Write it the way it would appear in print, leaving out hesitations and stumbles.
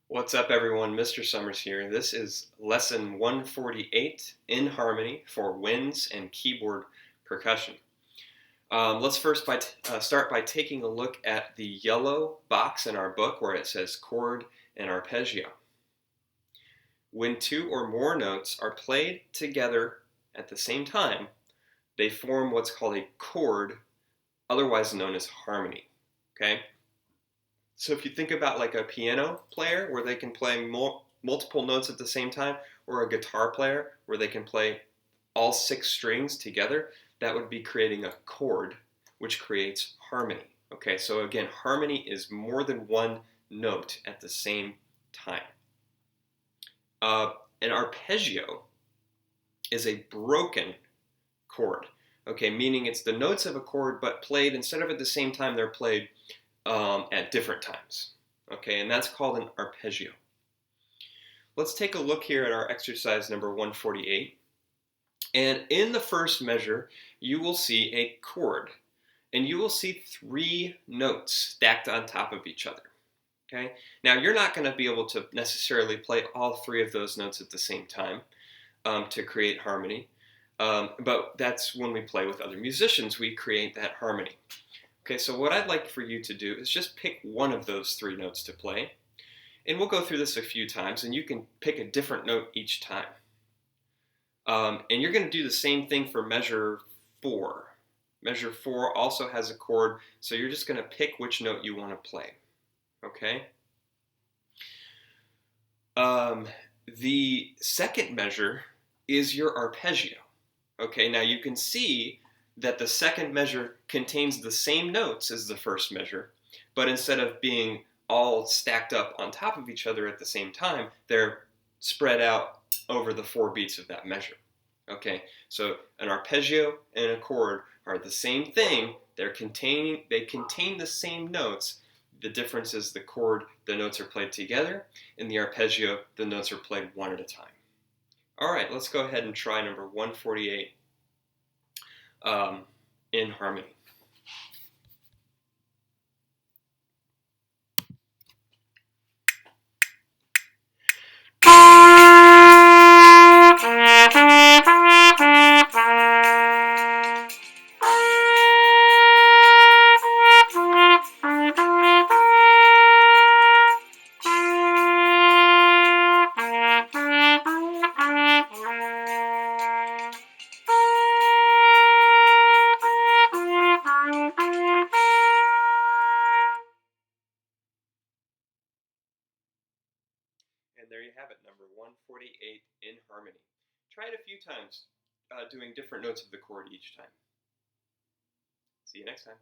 What's up, everyone? Mr. Summers here. This is lesson 148 in harmony for winds and keyboard percussion. Let's first start by taking a look at the yellow box in our book where it says chord and arpeggio. When two or more notes are played together at the same time, they form what's called a chord, otherwise known as harmony. Okay? So if you think about like a piano player where they can play multiple notes at the same time, or a guitar player where they can play all 6 strings together, that would be creating a chord, which creates harmony. Okay, so again, harmony is more than one note at the same time. An arpeggio is a broken chord. Okay, meaning it's the notes of a chord, but played instead of at the same time, they're played at different times. Okay, and that's called an arpeggio. Let's take a look here at our exercise number 148. And in the first measure, you will see a chord. And you will see 3 notes stacked on top of each other. Okay? Now, you're not going to be able to necessarily play all 3 of those notes at the same time to create harmony. But that's when we play with other musicians, we create that harmony. Okay, so what I'd like for you to do is just pick one of those 3 notes to play. And we'll go through this a few times, and you can pick a different note each time. And you're going to do the same thing for measure 4. Measure 4 also has a chord, so you're just going to pick which note you want to play. Okay? The second measure is your arpeggio. Okay, now you can see that the second measure contains the same notes as the first measure, but instead of being all stacked up on top of each other at the same time, they're spread out over the 4 beats of that measure. Okay, so an arpeggio and a chord are the same thing. They contain the same notes. The difference is the chord, the notes are played together. In the arpeggio, the notes are played one at a time. All right, let's go ahead and try number 148 in harmony. And there you have it, number 148 in harmony. Try it a few times, doing different notes of the chord each time. See you next time.